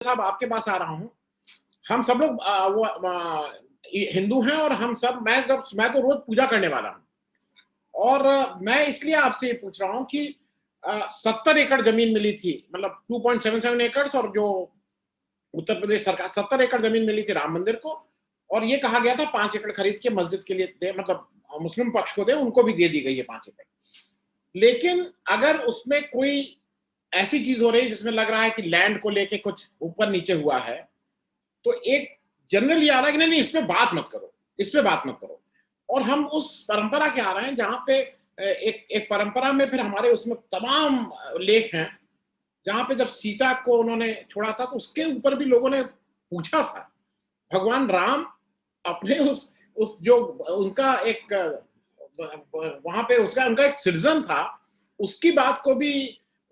साहब आपके पास आ रहा हूं। हम सब लोग हिंदू हैं और हम सब मैं तो रोज पूजा करने वाला हूं और मैं इसलिए आपसे ये पूछ रहा हूं कि 70 एकड़ जमीन मिली थी, मतलब 2.77 एकड़, और जो उत्तर प्रदेश सरकार 70 एकड़ जमीन मिली थी राम मंदिर को, और ये कहा गया था 5 एकड़ खरीद के मस्जिद के लिए दे, मतलब मुस्लिम पक्ष को दे, उनको भी दे दी गई है 5 एकड़। लेकिन अगर उसमें कोई ऐसी चीज हो रही है जिसमें लग रहा है कि लैंड को लेके कुछ ऊपर नीचे हुआ है, तो एक जनरल ये आ रहा है कि नहीं, इस पे बात मत करो, इस पे बात मत करो। और हम उस परंपरा के आ रहे हैं जहां पे एक परंपरा में फिर हमारे उसमें तमाम लेख हैं, जहां पे जब सीता को उन्होंने छोड़ा था तो उसके ऊपर भी लोगों ने पूछा था। भगवान राम अपने उस जो उनका एक वहां पे उसका उनका एक सिटीजन था, उसकी बात को भी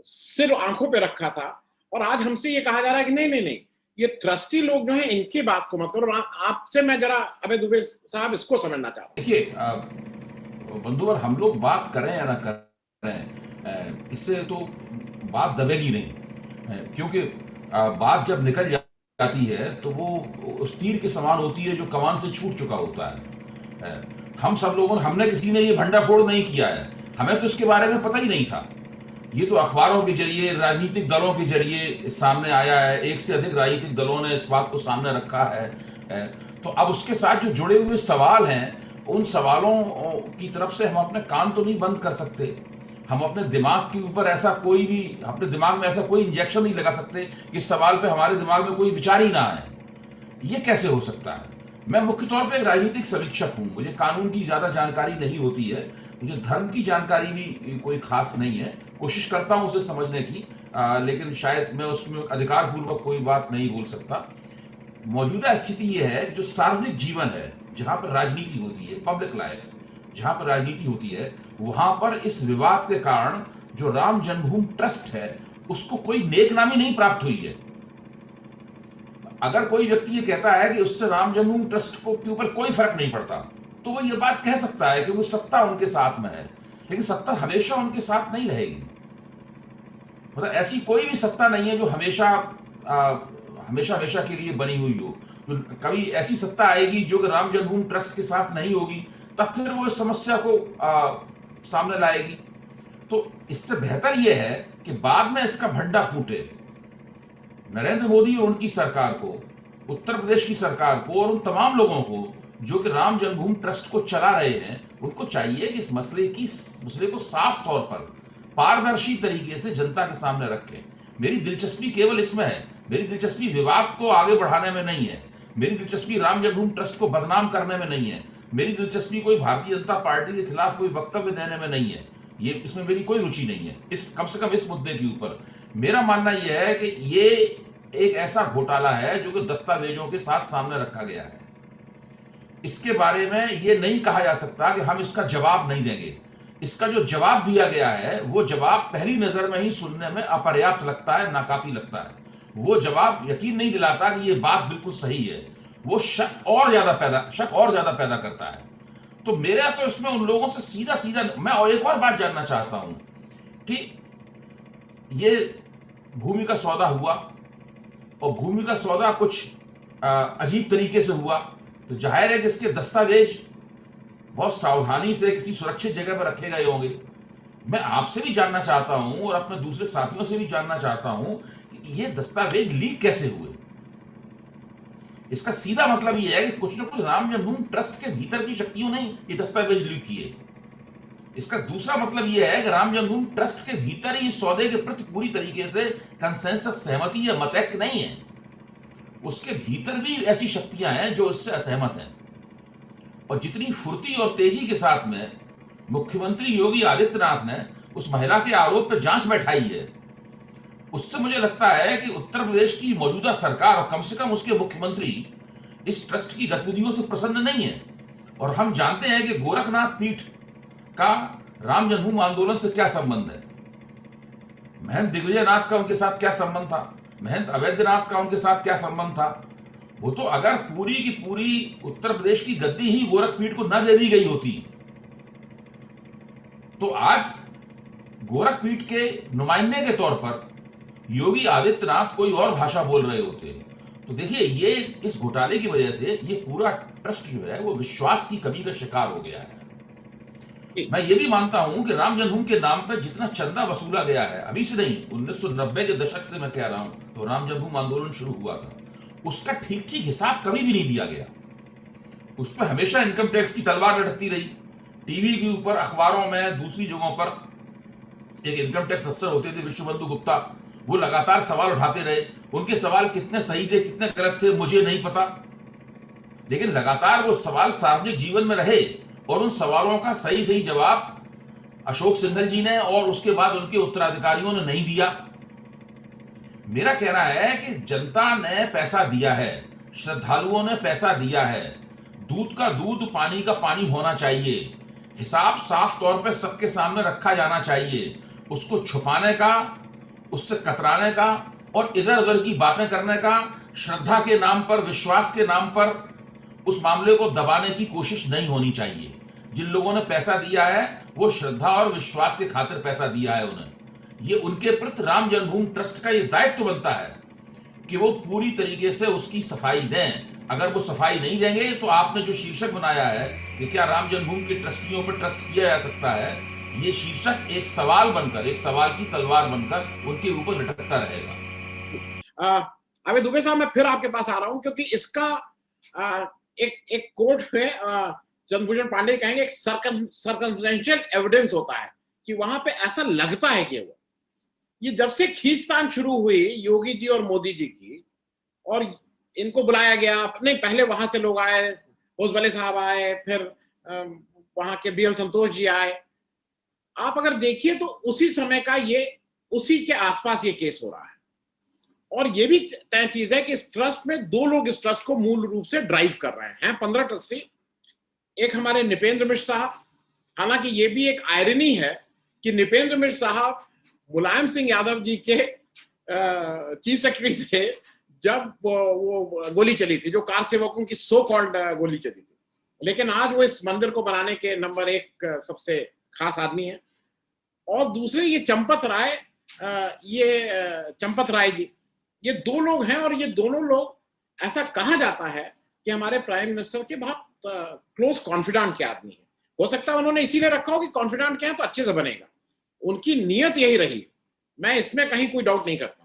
सिर्फ आंखों पे रखा था। और आज हमसे ये कहा जा रहा है कि नहीं नहीं नहीं, ये ट्रस्टी लोग जो हैं इनकी बात को मत करो। आपसे मैं जरा अभय दुबे साहब इसको समझना चाह रहा हूँ। देखिए बंधुवर, हम लोग बात करें या ना करें, इससे तो बात दबेगी नहीं, क्योंकि बात जब निकल जाती है तो वो उस तीर के समान होती है जो कमान से छूट चुका होता है। हम सब लोगों हमने किसी ने ये भंडाफोड़ नहीं किया है, हमें तो इसके बारे में पता ही नहीं था। ये तो अखबारों के जरिए, राजनीतिक दलों के जरिए सामने आया है, एक से अधिक राजनीतिक दलों ने इस बात को सामने रखा है। तो अब उसके साथ जो जुड़े हुए सवाल हैं, उन सवालों की तरफ से हम अपने कान तो नहीं बंद कर सकते। हम अपने दिमाग के ऊपर ऐसा कोई भी, अपने दिमाग में ऐसा कोई इंजेक्शन नहीं लगा सकते कि इस सवाल पे हमारे दिमाग में कोई विचार ही ना आए। ये कैसे हो सकता है? मैं मुख्य तौर पे एक राजनीतिक समीक्षक हूं, मुझे कानून की ज्यादा जानकारी नहीं होती है, मुझे धर्म की जानकारी भी कोई खास नहीं है। कोशिश करता हूं उसे समझने की, लेकिन शायद मैं उसमें अधिकार पूर्वक कोई बात नहीं बोल सकता। मौजूदा स्थिति यह है, जो सार्वजनिक जीवन है, जहां पर राजनीति होती है, पब्लिक लाइफ जहां पर राजनीति होती है, वहां पर इस विवाद के कारण जो राम जन्मभूमि ट्रस्ट है, उसको कोई नेकनामी नहीं प्राप्त हुई है। अगर कोई व्यक्ति ये कहता है कि उससे राम जन्मभूमि ट्रस्ट को के ऊपर कोई फर्क नहीं पड़ता, तो वो ये बात कह सकता है कि वो सत्ता उनके साथ में है, लेकिन सत्ता हमेशा उनके साथ नहीं रहेगी। मतलब ऐसी कोई भी सत्ता नहीं है जो हमेशा हमेशा हमेशा के लिए बनी हुई हो। तो कभी ऐसी सत्ता आएगी जो कि राम जन्मभूमि ट्रस्ट के साथ नहीं होगी, तब फिर वो इस समस्या को सामने लाएगी। तो इससे बेहतर यह है कि बाद में इसका भंडा फूटे। नरेंद्र मोदी और उनकी सरकार को, उत्तर प्रदेश की सरकार को और उन तमाम लोगों को जो कि राम जन्मभूमि ट्रस्ट को चला रहे हैं, उनको चाहिए कि इस मसले को साफ तौर पर पारदर्शी तरीके से जनता के सामने रखें। मेरी दिलचस्पी केवल इसमें है, मेरी दिलचस्पी विवाद को आगे बढ़ाने में नहीं है, मेरी दिलचस्पी राम जन्मभूमि ट्रस्ट को बदनाम करने में नहीं है, मेरी दिलचस्पी कोई भारतीय जनता पार्टी के खिलाफ कोई वक्तव्य देने में नहीं है। ये इसमें मेरी कोई रुचि नहीं है, इस कम से कम इस मुद्दे के ऊपर। मेरा मानना यह है कि ये एक ऐसा घोटाला है जो कि दस्तावेजों के साथ सामने रखा गया है। इसके बारे में यह नहीं कहा जा सकता कि हम इसका जवाब नहीं देंगे। इसका जो जवाब दिया गया है, वो जवाब पहली नजर में ही सुनने में अपर्याप्त लगता है, नाकाफी लगता है। वो जवाब यकीन नहीं दिलाता कि ये बात बिल्कुल सही है, वो शक और ज्यादा पैदा करता है। तो मेरा तो इसमें उन लोगों से सीधा सीधा, मैं और एक और बात जानना चाहता हूं कि ये भूमि का सौदा हुआ, और भूमि का सौदा कुछ अजीब तरीके से हुआ, तो जाहिर है कि इसके दस्तावेज बहुत सावधानी से किसी सुरक्षित जगह पर रखे गए होंगे। मैं आपसे भी जानना चाहता हूं और अपने दूसरे साथियों से भी जानना चाहता हूं कि ये दस्तावेज लीक कैसे हुए। इसका सीधा मतलब यह है कि कुछ न कुछ राम जन्मभूमि ट्रस्ट के भीतर की शक्तियों ने ये दस्तावेज लीक किए। इसका दूसरा मतलब यह है कि राम जन्मभूमि ट्रस्ट के भीतर ही सौदे के प्रति पूरी तरीके से कंसेंसस, सहमति या मतैक्य नहीं है। उसके भीतर भी ऐसी शक्तियां हैं जो इससे असहमत हैं। और जितनी फुर्ती और तेजी के साथ में मुख्यमंत्री योगी आदित्यनाथ ने उस महिला के आरोप पर जांच बैठाई है, उससे मुझे लगता है कि उत्तर प्रदेश की मौजूदा सरकार और कम से कम उसके मुख्यमंत्री इस ट्रस्ट की गतिविधियों से प्रसन्न नहीं है। और हम जानते हैं कि गोरखनाथ पीठ का राम जन्मभूमि आंदोलन से क्या संबंध है, महंत दिग्विजयनाथ का उनके साथ क्या संबंध था, महंत अवैधनाथ का उनके साथ क्या संबंध था। वो तो अगर पूरी की पूरी उत्तर प्रदेश की गद्दी ही गोरखपीठ को न दे दी गई होती, तो आज गोरखपीठ के नुमाइंदे के तौर पर योगी आदित्यनाथ कोई और भाषा बोल रहे होते। तो देखिए, ये इस घोटाले की वजह से ये पूरा ट्रस्ट जो है वो विश्वास की कमी का शिकार हो गया है। जी। मैं ये भी मानता हूं कि राम जन्मभूमि के नाम पर जितना चंदा वसूला गया है, अभी से नहीं, 1990 के दशक से मैं कह रहा हूं, तो राम जन्मभूमि आंदोलन शुरू हुआ था, उसका ठीक ठीक हिसाब कभी भी नहीं दिया गया। उस पर हमेशा इनकम टैक्स की तलवार लटकती रही। टीवी के ऊपर, अखबारों में, दूसरी जगहों पर एक इनकम टैक्स अफसर होते थे विश्वबंधु गुप्ता, वो लगातार सवाल उठाते रहे। उनके सवाल कितने सही थे कितने गलत थे मुझे नहीं पता, लेकिन लगातार वो सवाल सार्वजनिक जीवन में रहे और उन सवालों का सही सही जवाब अशोक सिंघल जी ने और उसके बाद उनके उत्तराधिकारियों ने नहीं दिया। मेरा कहना है कि जनता ने पैसा दिया है, श्रद्धालुओं ने पैसा दिया है, दूध का दूध पानी का पानी होना चाहिए, हिसाब साफ तौर पर सबके सामने रखा जाना चाहिए। उसको छुपाने का, उससे कतराने का और इधर उधर की बातें करने का, श्रद्धा के नाम पर, विश्वास के नाम पर उस मामले को दबाने की कोशिश नहीं होनी चाहिए। जिन लोगों ने पैसा दिया है वो श्रद्धा और विश्वास के खातिर पैसा दिया है उन्हें। ये उनके प्रति राम जन्मभूमि ट्रस्ट का ये दायित्व बनता है कि वो पूरी तरीके से उसकी सफाई दें। अगर वो सफाई नहीं देंगे तो आपने जो शीर्षक बनाया है कि क्या राम जन्मभूमि के ट्रस्टियों पर ट्रस्ट किया जा सकता है, ये शीर्षक एक सवाल बनकर, एक सवाल की तलवार बनकर उनके ऊपर लटकता रहेगा। अभी दुबे साहब, मैं फिर आपके पास आ रहा हूं क्योंकि इसका एक कोर्ट में चंद्रभूषण पांडे कहेंगे एक सर्कमस्टेंशियल एविडेंस होता है कि वहां पे ऐसा लगता है कि वो ये जब से खींचतान शुरू हुई योगी जी और मोदी जी की, और इनको बुलाया गया, नहीं पहले वहां से लोग आए, ओसवाले साहब आए, फिर वहां के बीएल संतोष जी आए, आप अगर देखिए तो उसी समय का ये, उसी के आसपास ये केस हो रहा है। और ये भी तय चीज है कि इस ट्रस्ट में दो लोग इस ट्रस्ट को मूल रूप से ड्राइव कर रहे हैं 15 ट्रस्टी। एक हमारे नृपेंद्र मिश्र साहब, हालांकि ये भी एक आयरनी है कि नृपेंद्र मिश्र साहब मुलायम सिंह यादव जी के चीफ सेक्रेटरी थे जब वो गोली चली थी, जो कार सेवकों की सो कॉल्ड गोली चली थी, लेकिन आज वो इस मंदिर को बनाने के नंबर 1 सबसे खास आदमी है। और दूसरे ये चंपत राय, चंपत राय जी, ये दो लोग हैं और ये दोनों लोग ऐसा कहा जाता है कि हमारे प्राइम मिनिस्टर के बहुत क्लोज कॉन्फिडेंट के आदमी है। हो सकता है उन्होंने इसीलिए रखा हो कि कॉन्फिडेंट क्या है तो अच्छे से बनेगा, उनकी नीयत यही रही, मैं इसमें कहीं कोई डाउट नहीं करता।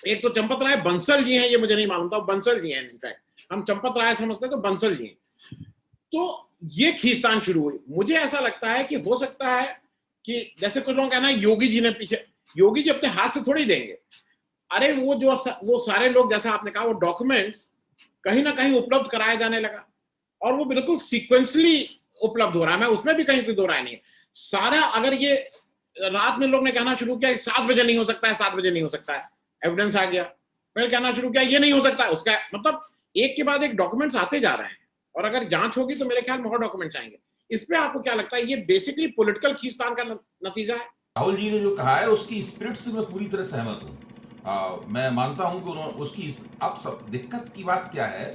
एक तो चंपत राय बंसल जी हैं, ये मुझे नहीं मालूम था, बंसल जी हैं, इनफैक्ट हम चंपत राय समझते तो बंसल जी हैं। तो ये खींचतान शुरू हुई, मुझे ऐसा लगता है कि हो सकता है कि जैसे कुछ लोग कहना है योगी जी ने पीछे, योगी जी अपने हाथ से थोड़ी देंगे। अरे वो सारे लोग, जैसा आपने कहा, वो डॉक्यूमेंट्स कहीं ना कहीं उपलब्ध कराया जाने लगा और वो बिल्कुल सीक्वेंसली उपलब्ध हो रहा है, मैं उसमें भी कहीं कोई दो राय नहीं है। सारा अगर ये रात में लोग ने कहना शुरू किया 7 बजे नहीं हो सकता है, 7 बजे नहीं हो सकता है, एविडेंस आ गया, फिर कहना शुरू किया ये नहीं हो सकता है, उसका मतलब एक के बाद एक डॉक्यूमेंट्स आते जा रहे हैं और अगर जांच होगी तो मेरे ख्याल में और डॉक्यूमेंट्स आएंगे। इस पे आपको क्या लगता है, ये बेसिकली पॉलिटिकल खींचतान का नतीजा है? राहुल जी ने जो कहा है उसकी स्पिरिट से मैं पूरी तरह सहमत हूँ। मैं मानता हूं कि उसकी, अब सब दिक्कत की बात क्या है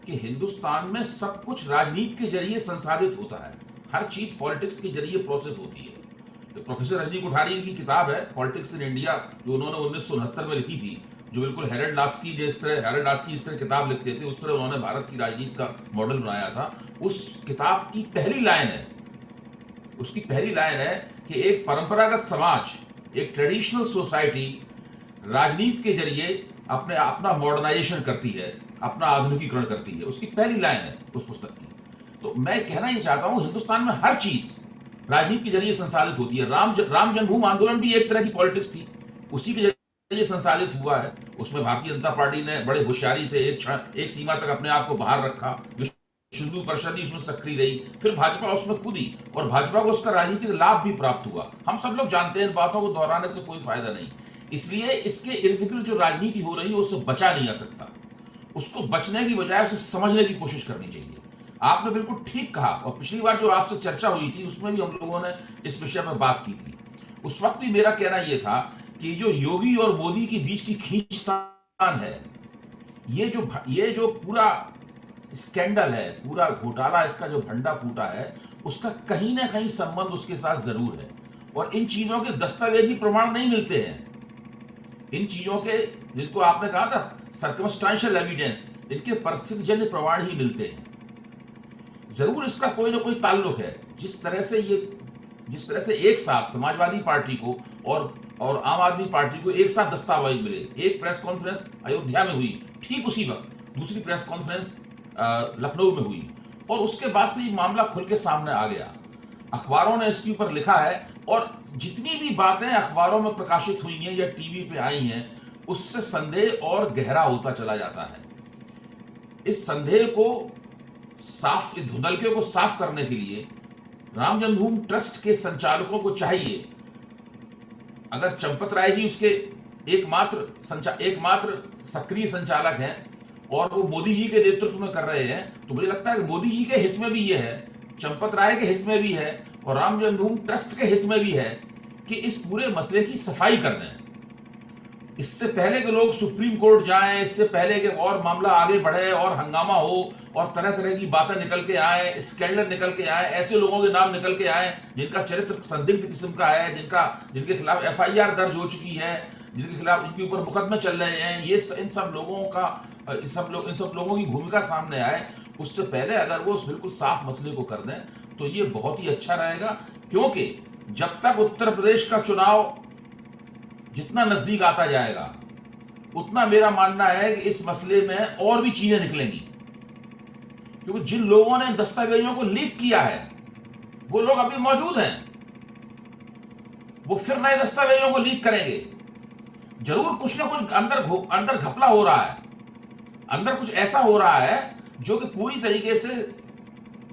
कि हिंदुस्तान में सब कुछ राजनीति के जरिए संसाधित होता है, हर चीज पॉलिटिक्स के जरिए प्रोसेस होती है। तो प्रोफेसर रजनी कोठारी की किताब है पॉलिटिक्स इन इंडिया, जो उन्होंने 1969 में लिखी थी, जो बिल्कुल हेरल्ड लास्की जिस तरह किताब लिखते थे उस तरह उन्होंने भारत की राजनीति का मॉडल बनाया था। उस किताब की पहली लाइन है, उसकी पहली लाइन है कि एक परंपरागत समाज, एक ट्रेडिशनल सोसाइटी राजनीति के जरिए अपना मॉडर्नाइजेशन करती है, अपना आधुनिकीकरण करती है। उसकी पहली लाइन है उस पुस्तक की। तो मैं कहना ये चाहता हूं हिंदुस्तान में हर चीज राजनीति के जरिए संसाधित होती है। राम जन्मभूमि आंदोलन भी एक तरह की पॉलिटिक्स थी, उसी के जरिए संसाधित हुआ है। उसमें भारतीय जनता पार्टी ने बड़े होशियारी से एक सीमा तक अपने आप को बाहर रखा, हिंदू परिषद ही उसमें सक्रिय रही, फिर भाजपा उसमें कूदी और भाजपा को उसका राजनीतिक लाभ भी प्राप्त हुआ। हम सब लोग जानते हैं, इन बातों को दोहराने से कोई फायदा नहीं। इसलिए इसके इर्द गिर्द जो राजनीति हो रही है उससे बचा नहीं जा सकता, उसको बचने की बजाय उसे समझने की कोशिश करनी चाहिए। आपने बिल्कुल ठीक कहा, और पिछली बार जो आपसे चर्चा हुई थी उसमें भी हम लोगों ने इस विषय पर बात की थी। उस वक्त भी मेरा कहना यह था कि जो योगी और मोदी के बीच की खींचतान है, ये जो पूरा स्कैंडल है, पूरा घोटाला, इसका जो भंडा फूटा है, उसका कहीं ना कहीं संबंध उसके साथ जरूर है। और इन चीजों के दस्तावेजी प्रमाण नहीं मिलते हैं, इन चीजों के, जिनको आपने कहा था सर्कमस्टांशियल एविडेंस, इनके परिस्थितिजन्य प्रमाण ही मिलते हैं। जरूर इसका कोई ना कोई ताल्लुक है। जिस तरह से एक साथ समाजवादी पार्टी को और आम आदमी पार्टी को एक साथ दस्तावेज मिले, एक प्रेस कॉन्फ्रेंस अयोध्या में हुई, ठीक उसी वक्त दूसरी प्रेस कॉन्फ्रेंस लखनऊ में हुई, और उसके बाद से ये मामला खुल के सामने आ गया। अखबारों ने इसके ऊपर लिखा है, और जितनी भी बातें अखबारों में प्रकाशित हुई हैं या टीवी पे आई हैं, उससे संदेह और गहरा होता चला जाता है। इस संदेह को साफ, इस धुंधलके को साफ करने के लिए राम जन्मभूमि ट्रस्ट के संचालकों को चाहिए, अगर चंपत राय जी उसके एकमात्र सक्रिय संचालक हैं और वो मोदी जी के नेतृत्व में कर रहे हैं, तो मुझे लगता है कि मोदी जी के हित में भी ये है, चंपत राय के हित में भी है, और राम जन्मभूमि ट्रस्ट के हित में भी है कि इस पूरे मसले की सफाई कर दें। इससे पहले कि लोग सुप्रीम कोर्ट जाएं, इससे पहले कि और मामला आगे बढ़े और हंगामा हो और तरह तरह की बातें निकल के आए, स्कैंडल निकल के आए, ऐसे लोगों के नाम निकल के आए जिनका चरित्र संदिग्ध किस्म का है, जिनके खिलाफ एफआईआर दर्ज हो चुकी है, जिनके खिलाफ इनके ऊपर मुकदमे चल रहे हैं, ये इन सब लोगों की भूमिका सामने आए, उससे पहले अगर वो बिल्कुल साफ मसले को कर दें तो ये बहुत ही अच्छा रहेगा। क्योंकि जब तक उत्तर प्रदेश का चुनाव जितना नजदीक आता जाएगा, उतना मेरा मानना है कि इस मसले में और भी चीजें निकलेंगी। क्योंकि जिन लोगों ने दस्तावेजों को लीक किया है वो लोग अभी मौजूद हैं, वो फिर नए दस्तावेजों को लीक करेंगे। जरूर कुछ ना कुछ अंदर घपला हो रहा है, अंदर कुछ ऐसा हो रहा है जो कि पूरी तरीके से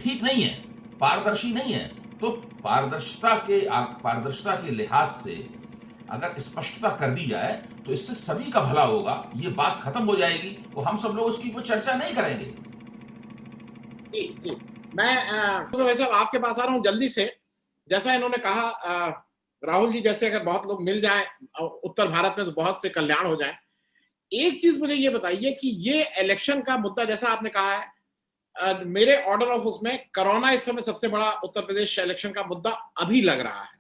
ठीक नहीं है, पारदर्शी नहीं है। तो पारदर्शिता के लिहाज से अगर स्पष्टता कर दी जाए तो इससे सभी का भला होगा, ये बात खत्म हो जाएगी, तो हम सब लोग उसकी कोई चर्चा नहीं करेंगे। जी। मैं तो वैसे आपके पास आ रहा हूं जल्दी से। जैसा इन्होंने कहा, राहुल जी जैसे अगर बहुत लोग मिल जाए उत्तर भारत में तो बहुत से कल्याण हो जाए। एक चीज मुझे ये बताइए कि ये इलेक्शन का मुद्दा जैसा आपने कहा है, मेरे ऑर्डर ऑफ उसमें कोरोना इस समय सबसे बड़ा उत्तर प्रदेश इलेक्शन का मुद्दा अभी लग रहा है।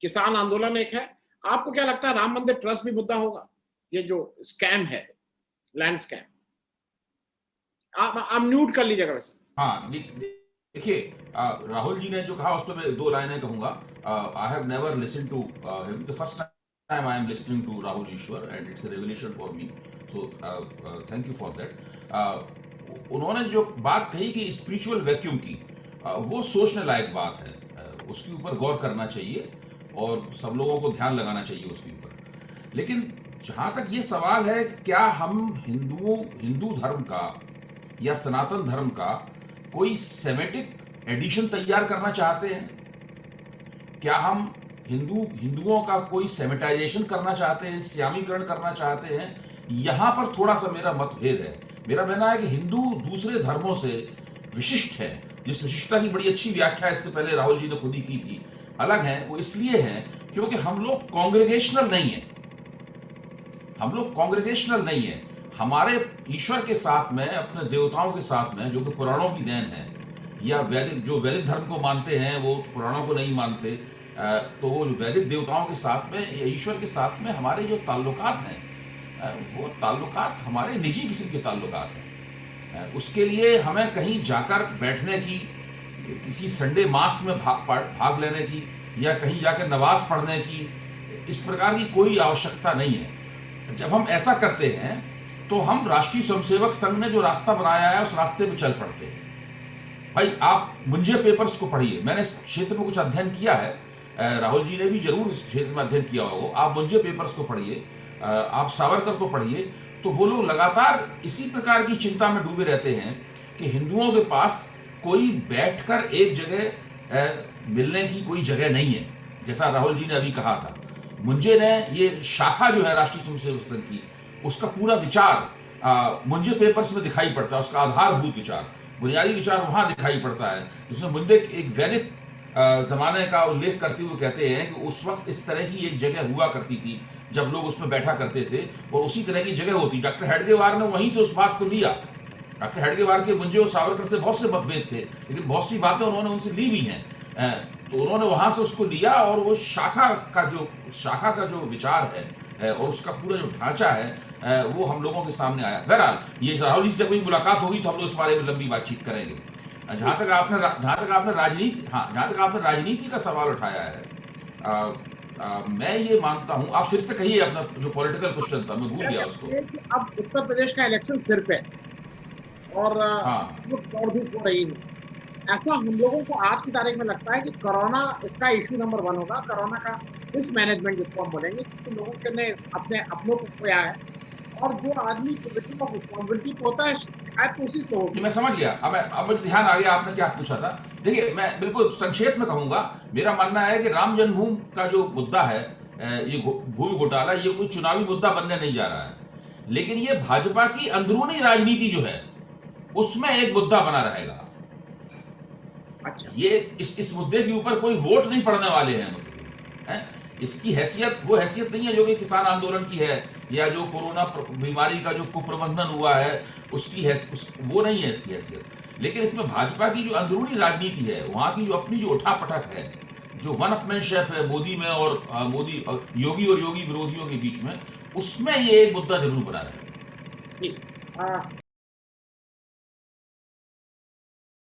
किसान आंदोलन एक है। आपको क्या लगता है राम मंदिर ट्रस्ट भी मुद्दा होगा? ये जो स्कैम है, लैंड स्कैम, आप म्यूट कर लीजिएगा वैसे। हाँ, देखिए, राहुल जी ने जो कहा उस पर मैं 2 लाइनें कहूंगा। I have never listened to him, the first time I am listening to Rahul Easwar and it's a revelation for me, so thank you for that. उन्होंने जो बात कही कि स्पिरिचुअल वैक्यूम की, वो सोचने लायक बात है, उसके ऊपर गौर करना चाहिए और सब लोगों को ध्यान लगाना चाहिए उसके ऊपर। लेकिन जहां तक ये सवाल है कि क्या हम हिंदू धर्म का या सनातन धर्म का कोई सेमेटिक एडिशन तैयार करना चाहते हैं, क्या हम हिंदुओं का कोई सेमेटाइजेशन करना चाहते हैं, श्यामीकरण करना चाहते हैं, यहां पर थोड़ा सा मेरा मतभेद है। मेरा कहना है कि हिंदू दूसरे धर्मों से विशिष्ट है, जिस विशिष्टता की बड़ी अच्छी व्याख्या इससे पहले राहुल जी ने खुद ही की थी, अलग है। वो इसलिए है क्योंकि हम लोग कांग्रेगेशनल नहीं है, हमारे ईश्वर के साथ में, अपने देवताओं के साथ में, जो कि पुराणों की देन है, या वैदिक धर्म को मानते हैं वो पुराणों को नहीं मानते, तो वो वैदिक देवताओं के साथ में या ईश्वर के साथ में हमारे जो ताल्लुकात हैं, वो ताल्लुकात हमारे निजी किस्म के ताल्लुकात हैं। उसके लिए हमें कहीं जाकर बैठने की, किसी संडे मास में भाग लेने की, या कहीं जाकर नमाज पढ़ने की, इस प्रकार की कोई आवश्यकता नहीं है। जब हम ऐसा करते हैं तो हम राष्ट्रीय स्वयंसेवक संघ ने जो रास्ता बनाया है उस रास्ते में चल पड़ते हैं। भाई आप मुंजे पेपर्स को पढ़िए, मैंने इस क्षेत्र में कुछ अध्ययन किया है, राहुल जी ने भी जरूर इस क्षेत्र में अध्ययन किया होगा। आप मुंजे पेपर्स को पढ़िए, आप सावरकर को पढ़िए, तो वो लोग लगातार इसी प्रकार की चिंता में डूबे रहते हैं कि हिंदुओं के पास कोई बैठकर एक जगह मिलने की कोई जगह नहीं है, जैसा राहुल जी ने अभी कहा था। मुंजे ने ये शाखा जो है राष्ट्रीय स्वयंसेवक संघ की, उसका पूरा विचार मुंजे पेपर्स में दिखाई पड़ता है, उसका आधारभूत विचार, बुनियादी विचार वहां दिखाई पड़ता है, जिसमें मुंजे एक वैदिक जमाने का उल्लेख करते हुए कहते हैं कि उस वक्त इस तरह की एक जगह हुआ करती थी जब लोग उसमें बैठा करते थे, और उसी तरह की जगह होती। डॉक्टर हेडगेवार ने वहीं से उस बात को लिया। डॉक्टर हेडगेवार के मुंजे और सावरकर से बहुत से मतभेद थे, लेकिन बहुत सी बातें उन्होंने उनसे ली भी हैं, तो उन्होंने वहां से उसको लिया, और वो शाखा का जो विचार है, और उसका पूरा जो ढांचा है वो हम लोगों के सामने आया। बहरहाल ये राहुल जी से जब कोई मुलाकात होगी तो हम लोग इस बारे में लंबी बातचीत करेंगे। जी। जहाँ तक आपने राजनीति, हाँ, जहाँ तक आपने राजनीति का सवाल उठाया है, मैं ये मानता हूँ, आप फिर से कहिए अपना जो पॉलिटिकल क्वेश्चन था, मैं भूल मेरा गया कहना उसको। ये है कि अब उत्तर प्रदेश का इलेक्शन सिर पे है और हाँ, बहुत दौड़ धूप हो रही है। ऐसा हम लोगों को आज की तारीख में लगता है कि कोरोना इसका इशू नंबर 1 होगा, कोरोना का मिसमैनेजमेंट जिसको हम बोलेंगे, क्योंकि लोगों के ने अपने अपनों को खोया है और जो आदमी विक्टिम ऑफ रिस्पॉन्सिबिलिटी पे होता है शायद तो उसी से ये होगी। मैं समझ गया। अब मुझे ध्यान आ गया आपने क्या पूछा था। देखिए, मैं बिल्कुल संक्षेप में कहूँगा, मेरा मानना है कि राम जन्मभूमि का जो मुद्दा है, ये भूमि घोटाला, ये कोई चुनावी मुद्दा बनने नहीं जा रहा है। लेकिन ये भाजपा की अंदरूनी राजनीति जो है, उसमें एक मुद्दा बना रहेगा। अच्छा। ये इस मुद्दे के ऊपर कोई वोट नहीं पड़ने वाले हैं, मतलब है। इसकी हैसियत वो हैसियत नहीं है जो कि किसान आंदोलन की है, या जो कोरोना बीमारी का जो कुप्रबंधन हुआ है उसकी वो नहीं है इसकी हैसियत। लेकिन इसमें भाजपा की जो अंदरूनी राजनीति है, वहां की जो अपनी जो उठापटक है, जो वन अपमैनशिप है मोदी में और मोदी और योगी विरोधियों के बीच में, उसमें ये एक मुद्दा जरूर बना है। जी।